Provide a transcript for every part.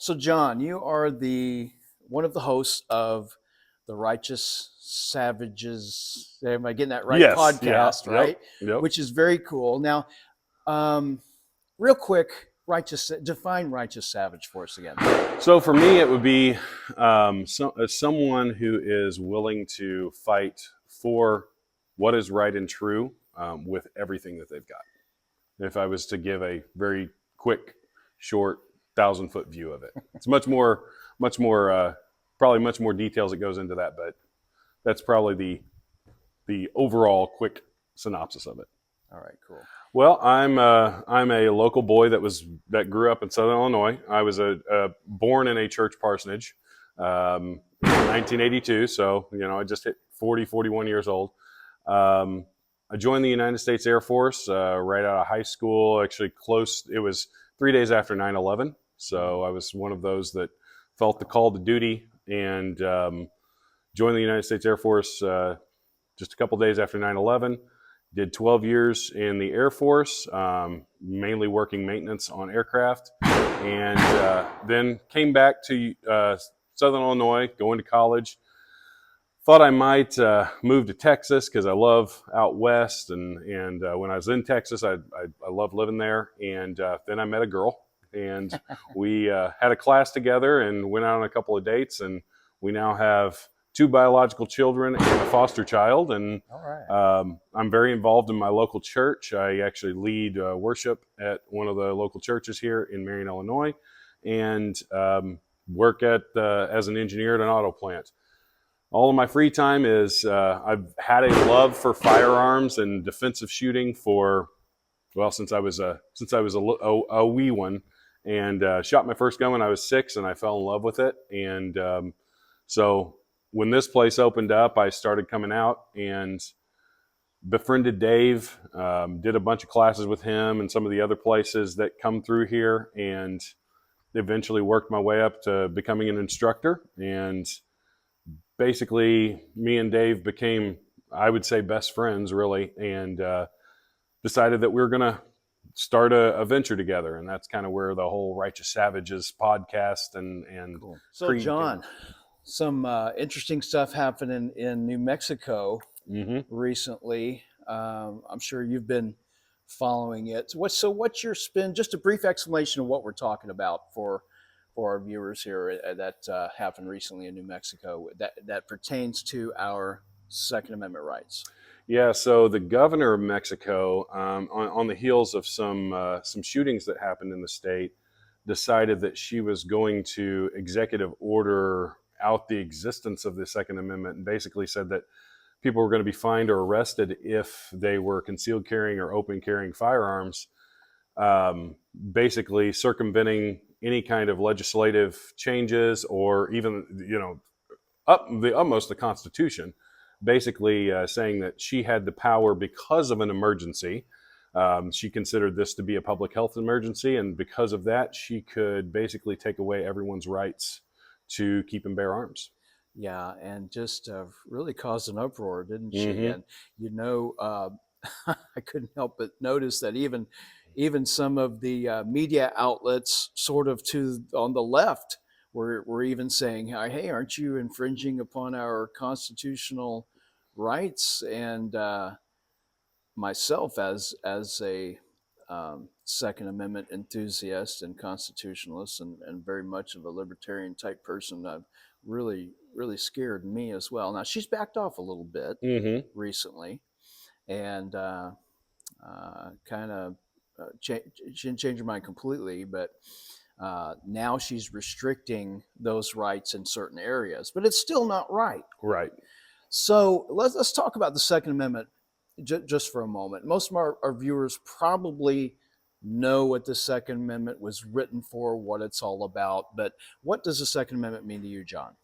So, John, you are the one of the hosts of the Righteous Savages. Am I getting that right? Yes. Yeah. Podcast, Yep. right? Yep. Which is very cool. Now, um, real quick, define righteous savage for us again. So for me, it would be someone who is willing to fight for what is right and true with everything that they've got. If I was to give a very quick, short, 1,000-foot view of it, it's probably much more details that goes into that, but that's probably the overall quick synopsis of it. All right, cool. Well, I'm a local boy that grew up in Southern Illinois. I was born in a church parsonage in 1982, so I just hit 41 years old. I joined the United States Air Force right out of high school. Actually, it was 3 days after 9/11, so I was one of those that felt the call to duty and joined the United States Air Force just a couple days after 9/11. Did 12 years in the Air Force, mainly working maintenance on aircraft, and then came back to Southern Illinois, going to college. Thought I might move to Texas because I love out west, and when I was in Texas, I loved living there. And then I met a girl, and we had a class together and went out on a couple of dates, and we now have 2 biological children and a foster child, and All right. I'm very involved in my local church. I actually lead worship at one of the local churches here in Marion, Illinois, and work as an engineer at an auto plant. All of my free time is I've had a love for firearms and defensive shooting since I was a wee one, and shot my first gun when I was 6, and I fell in love with it, and so. When this place opened up, I started coming out and befriended Dave, did a bunch of classes with him and some of the other places that come through here, and eventually worked my way up to becoming an instructor. And basically, me and Dave became, I would say, best friends, really, and decided that we were going to start a venture together. And that's kind of where the whole Righteous Savages podcast and Cool. So, John, some interesting stuff happening in New Mexico recently. I'm sure you've been following it. What's your spin? Just a brief explanation of what we're talking about for our viewers here that happened recently in New Mexico that pertains to our Second Amendment rights. Yeah, so the governor of Mexico, on the heels of some shootings that happened in the state, decided that she was going to executive order out the existence of the Second Amendment, and basically said that people were going to be fined or arrested if they were concealed carrying or open carrying firearms, basically circumventing any kind of legislative changes or even, the utmost the Constitution, basically saying that she had the power because of an emergency. She considered this to be a public health emergency, and because of that, she could basically take away everyone's rights to keep and bear arms. Yeah, and just really caused an uproar, didn't she? Mm-hmm. And I couldn't help but notice that even some of the media outlets, sort of on the left, were even saying, "Hey, aren't you infringing upon our constitutional rights?" And myself, as a Second Amendment enthusiast and constitutionalist, and very much of a libertarian type person, really scared me as well. Now she's backed off a little bit recently, and kind of she didn't change her mind completely, but now she's restricting those rights in certain areas. But it's still not right. Right. So let's talk about the Second Amendment just for a moment. Most of our viewers probably know what the Second Amendment was written for, what it's all about. But what does the Second Amendment mean to you, John?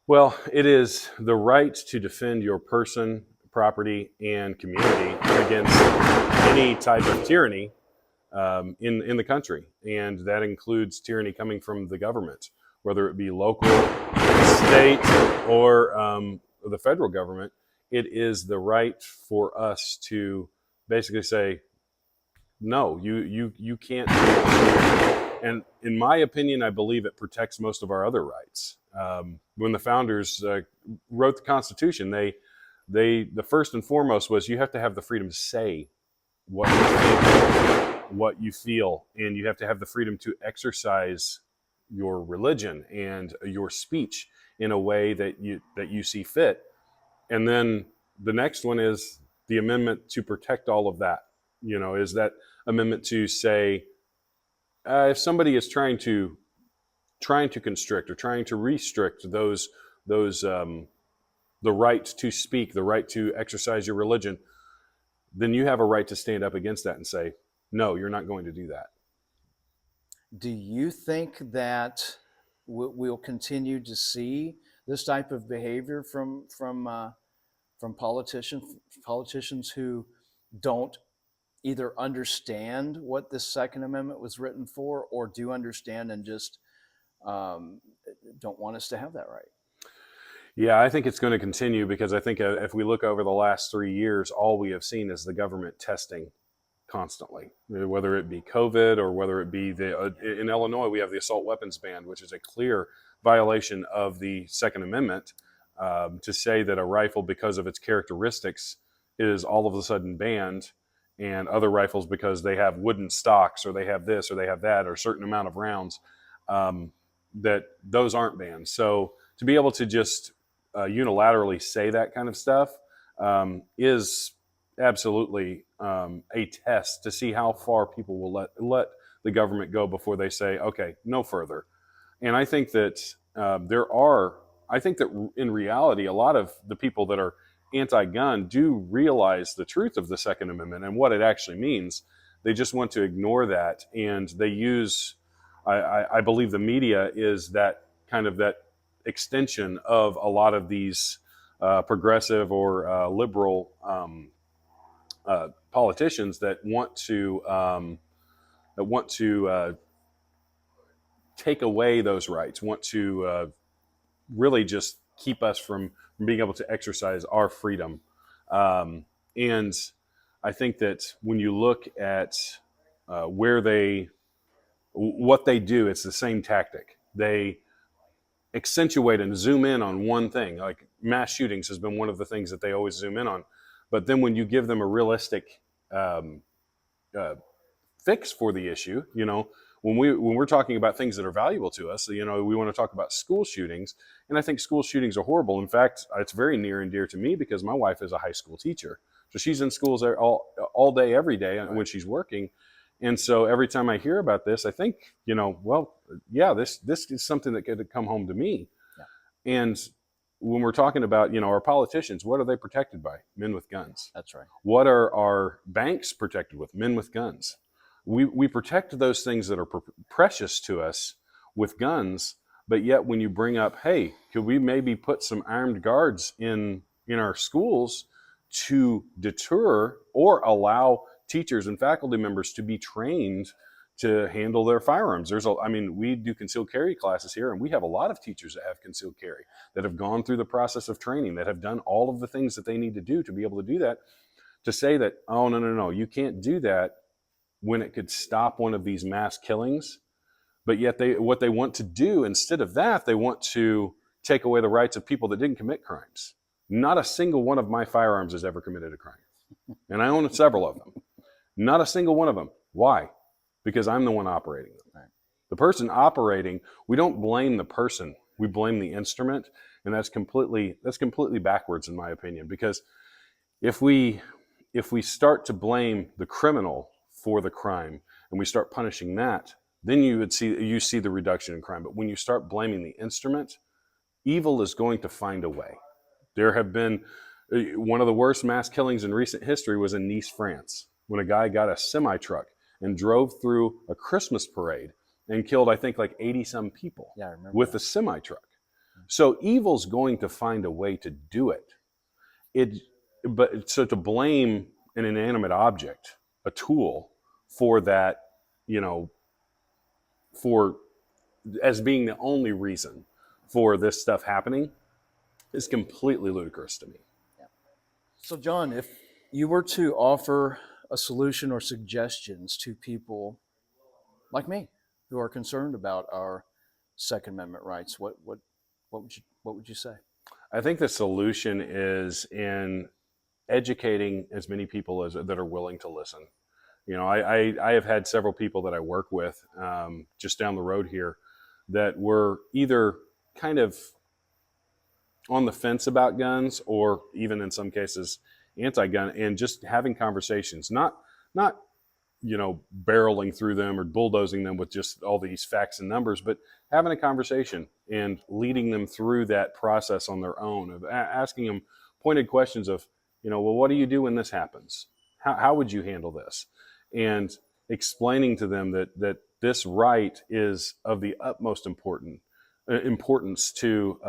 Well, it is the right to defend your person, property, and community against any type of tyranny in the country. And that includes tyranny coming from the government, whether it be local, state, or the federal government. It is the right for us to basically say, no, you can't do And in my opinion, I believe it protects most of our other rights. When the founders wrote the Constitution, the first and foremost was you have to have the freedom to say what you think, what you feel, and you have to have the freedom to exercise your religion and your speech in a way that you see fit. And then the next one is the amendment to protect all of that. Is that amendment to say, if somebody is trying to constrict or trying to restrict those the right to speak, the right to exercise your religion, then you have a right to stand up against that and say, no, you're not going to do that. Do you think that we'll continue to see this type of behavior from politicians who don't either understand what this Second Amendment was written for, or do understand and just um, don't want us to have that right? Yeah, I think it's going to continue because I think if we look over the last 3 years, all we have seen is the government testing constantly, whether it be COVID or whether it be in Illinois, we have the assault weapons ban, which is a clear violation of the Second Amendment. To say that a rifle, because of its characteristics, is all of a sudden banned, and other rifles, because they have wooden stocks or they have this or they have that or a certain amount of rounds, that those aren't banned. So to be able to just unilaterally say that kind of stuff is absolutely a test to see how far people will let the government go before they say, okay, no further. And I think that I think that in reality, a lot of the people that are anti-gun do realize the truth of the Second Amendment and what it actually means. They just want to ignore that, and they use. I believe the media is that kind of that extension of a lot of these progressive or liberal politicians that want to take away those rights, want to really just keep us from being able to exercise our freedom. And I think that when you look at what they do, it's the same tactic. They accentuate and zoom in on one thing. Like mass shootings has been one of the things that they always zoom in on. But then when you give them a realistic uh, fix for the issue, when we're talking about things that are valuable to us, we want to talk about school shootings, and I think school shootings are horrible. In fact, it's very near and dear to me because my wife is a high school teacher, so she's in schools all day, every day when she's working. And so every time I hear about this, I think, well, yeah, this is something that could come home to me. Yeah. And when we're talking about, our politicians, what are they protected by? Men with guns. That's right. What are our banks protected with? Men with guns. We protect those things that are precious to us with guns, but yet when you bring up, hey, could we maybe put some armed guards in our schools to deter or allow teachers and faculty members to be trained to handle their firearms? We do concealed carry classes here, and we have a lot of teachers that have concealed carry, that have gone through the process of training, that have done all of the things that they need to do to be able to do that. To say that, oh, no, you can't do that when it could stop one of these mass killings, but yet what they want to do instead of that, they want to take away the rights of people that didn't commit crimes. Not a single one of my firearms has ever committed a crime, and I own several of them. Not a single one of them. Why? Because I'm the one operating them. Right. The person operating, we don't blame the person, we blame the instrument, and that's completely backwards in my opinion. Because if we start to blame the criminal for the crime and we start punishing that, then you see the reduction in crime. But when you start blaming the instrument, evil is going to find a way. There have been one of the worst mass killings in recent history was in Nice, France, when a guy got a semi-truck and drove through a Christmas parade and killed, I think, like 80 some people with a semi-truck. So evil's going to find a way to do it. So to blame an inanimate object, a tool, for that, as being the only reason for this stuff happening is completely ludicrous to me. Yeah. So, Jon, if you were to offer a solution or suggestions to people like me who are concerned about our Second Amendment rights? What would you say? I think the solution is in educating as many people as that are willing to listen. I have had several people that I work with just down the road here that were either kind of on the fence about guns or even in some cases anti-gun, and just having conversations, not barreling through them or bulldozing them with just all these facts and numbers, but having a conversation and leading them through that process on their own, of asking them pointed questions of, well, what do you do when this happens? How would you handle this? And explaining to them that this right is of the utmost importance to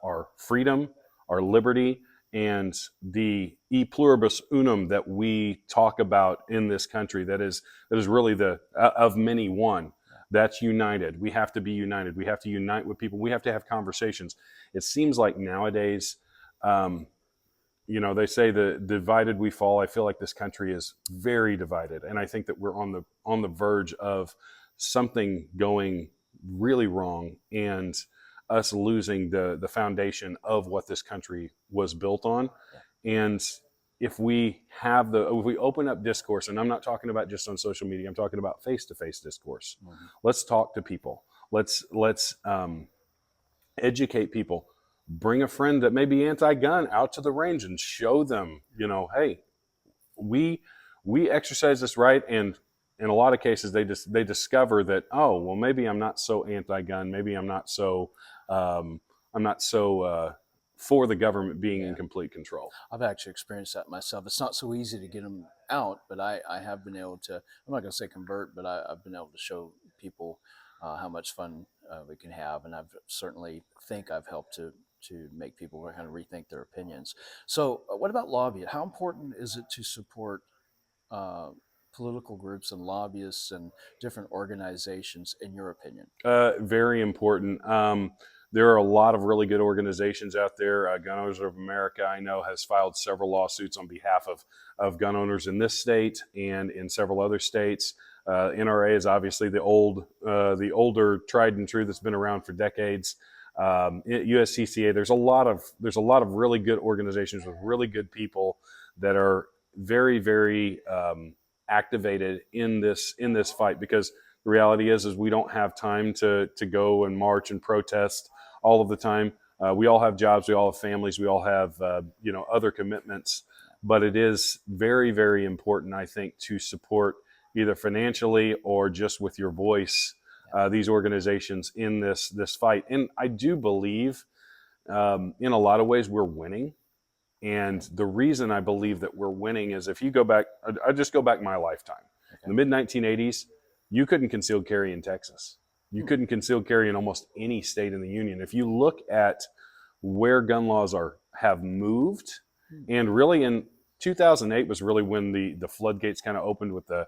our freedom, our liberty, and the e pluribus unum that we talk about in this country. That is really the of many one. That's united. We have to be united. We have to unite with people. We have to have conversations. It seems like nowadays, they say the divided we fall. I feel like this country is very divided, and I think that we're on the verge of something going really wrong, and us losing the foundation of what this country was built on. And if we open up discourse, and I'm not talking about just on social media, I'm talking about face-to-face discourse. Mm-hmm. Let's talk to people. Let's educate people. Bring a friend that may be anti-gun out to the range and show them, hey, we exercise this right. And in a lot of cases, they discover that, oh, well, maybe I'm not so anti-gun. Maybe I'm not so for the government being in complete control. I've actually experienced that myself. It's not so easy to get them out, but I have been able to, I'm not going to say convert, but I've been able to show people how much fun we can have. And I've certainly think I've helped to make people kind of rethink their opinions. So what about lobbyists? How important is it to support political groups and lobbyists and different organizations, in your opinion? Very important. There are a lot of really good organizations out there. Gun Owners of America, I know, has filed several lawsuits on behalf of gun owners in this state and in several other states. NRA is obviously the older tried and true that's been around for decades. USCCA, there's a lot of really good organizations with really good people that are very, very activated in this fight, because the reality is we don't have time to go and march and protest all of the time. We all have jobs, we all have families, we all have other commitments, but it is very, very important, I think, to support either financially or just with your voice these organizations in this fight. And I do believe in a lot of ways we're winning. And the reason I believe that we're winning is, if you go back, I just go back my lifetime. Okay. In the mid-1980s, you couldn't conceal carry in Texas. You couldn't conceal carry in almost any state in the union. If you look at where gun laws have moved, and really in 2008 was really when the floodgates kind of opened with the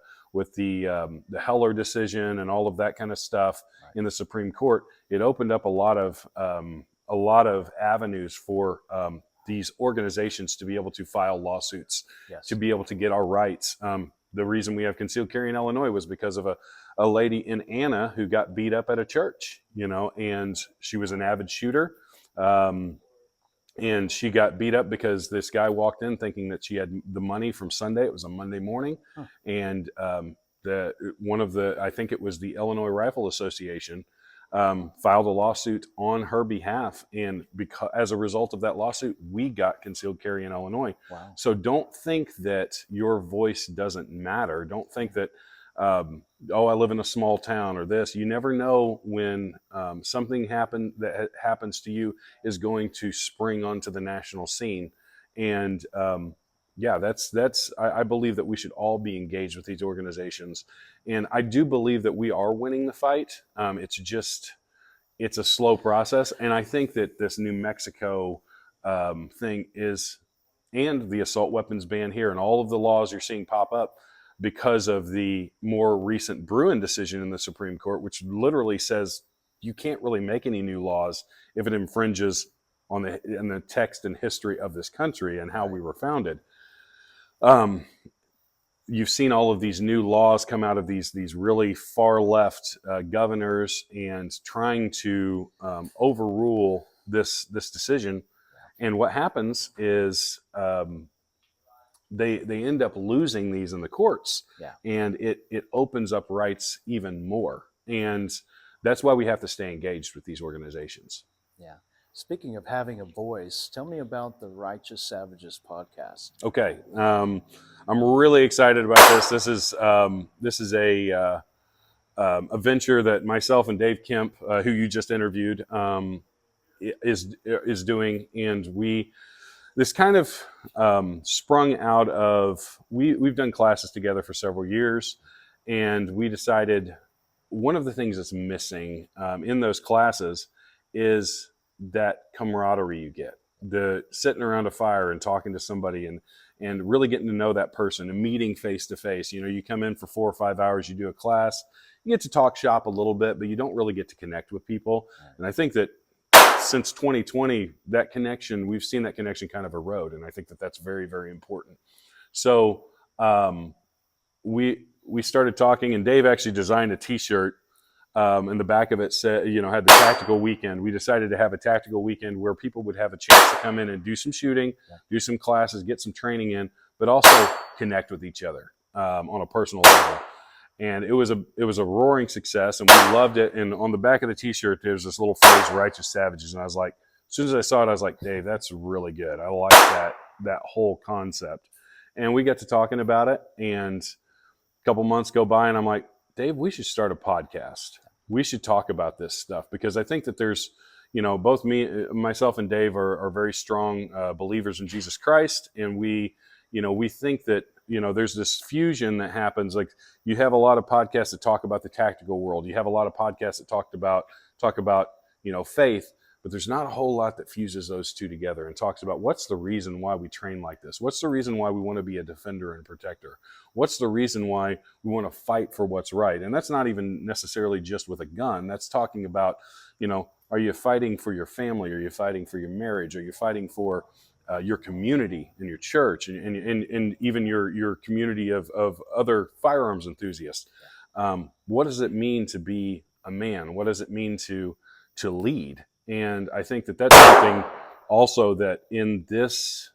Heller decision and all of that kind of stuff in the Supreme Court. It opened up a lot of avenues for these organizations to be able to file lawsuits, to be able to get our rights. The reason we have concealed carry in Illinois was because of a lady in Anna who got beat up at a church, and she was an avid shooter. And she got beat up because this guy walked in thinking that she had the money from Sunday. It was a Monday morning. And I think it was the Illinois Rifle Association, filed a lawsuit on her behalf, and as a result of that lawsuit, we got concealed carry in Illinois. Wow. So don't think that your voice doesn't matter. Don't think that, I live in a small town or this. You never know when something that happens to you is going to spring onto the national scene. And I believe that we should all be engaged with these organizations. And I do believe that we are winning the fight. It's a slow process. And I think that this New Mexico thing and the assault weapons ban here and all of the laws you're seeing pop up because of the more recent Bruin decision in the Supreme Court, which literally says you can't really make any new laws if it infringes on the text and history of this country and how we were founded. you've seen all of these new laws come out of these really far left governors and trying to overrule this decision. And what happens is they end up losing these in the courts, and it opens up rights even more. And that's why we have to stay engaged with these organizations. Yeah. Speaking of having a voice, tell me about the Righteous Savages podcast. Okay, I'm really excited about this. This is a venture that myself and Dave Kemp, who you just interviewed, is doing, and this kind of sprung out of we've done classes together for several years, and we decided one of the things that's missing in those classes is that camaraderie you get, the sitting around a fire and talking to somebody and really getting to know that person and meeting face to face. You know, you come in for 4 or 5 hours, you do a class, you get to talk shop a little bit, but you don't really get to connect with people. And I think that since 2020, that connection, we've seen that connection kind of erode. And I think that that's very, very important. So we started talking, and Dave actually designed a t-shirt. And the back of it said, had the tactical weekend. We decided to have a tactical weekend where people would have a chance to come in and do some shooting, do some classes, get some training in, but also connect with each other on a personal level. And it was a roaring success, and we loved it. And on the back of the t-shirt, there's this little phrase, Righteous Savages. And I was like, as soon as I saw it, I was like, Dave, that's really good. I like that whole concept. And we got to talking about it, and a couple months go by, and I'm like, Dave, we should start a podcast. We should talk about this stuff, because I think that there's, both myself and Dave are very strong believers in Jesus Christ. And we think that, there's this fusion that happens. Like, you have a lot of podcasts that talk about the tactical world. You have a lot of podcasts that talk about, faith, but there's not a whole lot that fuses those two together and talks about what's the reason why we train like this? What's the reason why we want to be a defender and protector? What's the reason why we want to fight for what's right? And that's not even necessarily just with a gun. That's talking about, are you fighting for your family? Are you fighting for your marriage? Are you fighting for your community and your church and even your community of other firearms enthusiasts? What does it mean to be a man? What does it mean to lead? And I think that that's something also that in this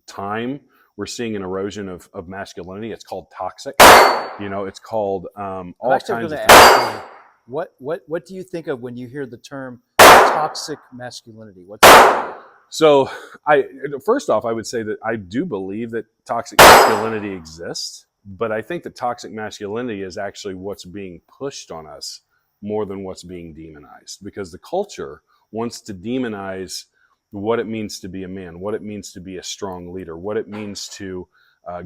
time we're seeing an erosion of masculinity. It's called toxic. It's called all kinds of things. What do you think of when you hear the term toxic masculinity? What's that? So first off, I would say that I do believe that toxic masculinity exists, but I think that toxic masculinity is actually what's being pushed on us more than what's being demonized, because the culture wants to demonize what it means to be a man, what it means to be a strong leader, what it means to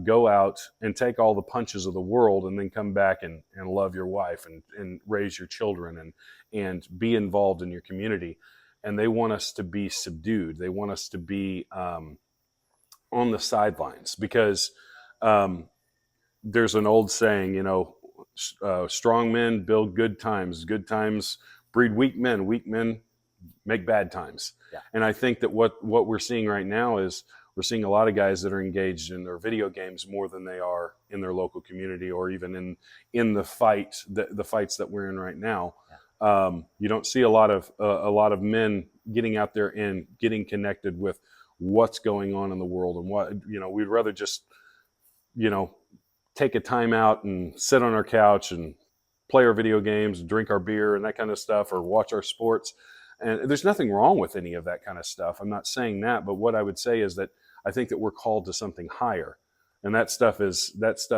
go out and take all the punches of the world and then come back and love your wife and raise your children and be involved in your community. And they want us to be subdued. They want us to be on the sidelines, because there's an old saying, strong men build good times breed weak men make bad times. Yeah. And I think that what we're seeing right now is we're seeing a lot of guys that are engaged in their video games more than they are in their local community, or even in the fights that we're in right now. Yeah. You don't see a lot of men getting out there and getting connected with what's going on in the world, and what, we'd rather just, take a time out and sit on our couch and play our video games, drink our beer and that kind of stuff, or watch our sports. And there's nothing wrong with any of that kind of stuff. I'm not saying that, but what I would say is that I think that we're called to something higher. And that stuff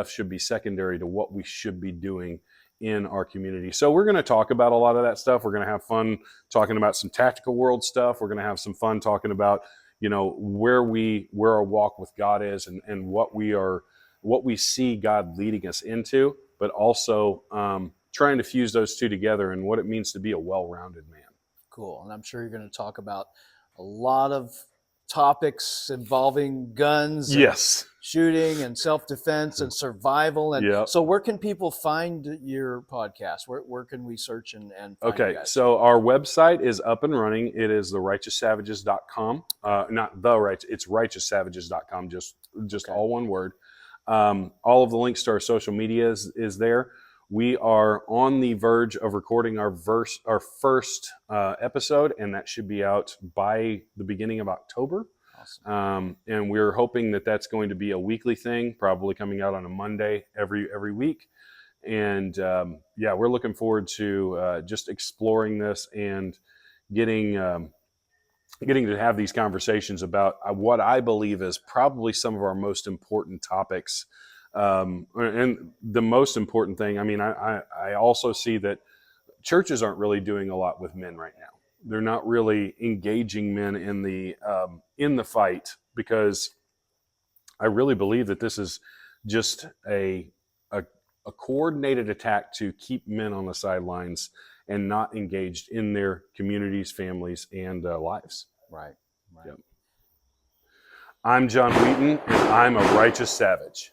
should be secondary to what we should be doing in our community. So we're going to talk about a lot of that stuff. We're going to have fun talking about some tactical world stuff. We're going to have some fun talking about, where our walk with God is, and what we see God leading us into, but also trying to fuse those two together and what it means to be a well-rounded man. Cool. And I'm sure you're going to talk about a lot of topics involving guns, yes, shooting and self-defense and survival. And yep. So where can people find your podcast? Where can we search and find okay, you guys? So our website is up and running. It is therighteoussavages.com. Not the right, it's righteoussavages.com, just okay. All one word. All of the links to our social media is there. We are on the verge of recording our first episode, and that should be out by the beginning of October. Awesome. And we're hoping that that's going to be a weekly thing, probably coming out on a Monday every week. And yeah, we're looking forward to just exploring this and getting to have these conversations about what I believe is probably some of our most important topics. And the most important thing, I mean, I also see that churches aren't really doing a lot with men right now. They're not really engaging men in the fight, because I really believe that this is just a coordinated attack to keep men on the sidelines and not engaged in their communities, families, and lives. Right. Yep. I'm Jon Wheaton, and I'm a righteous savage.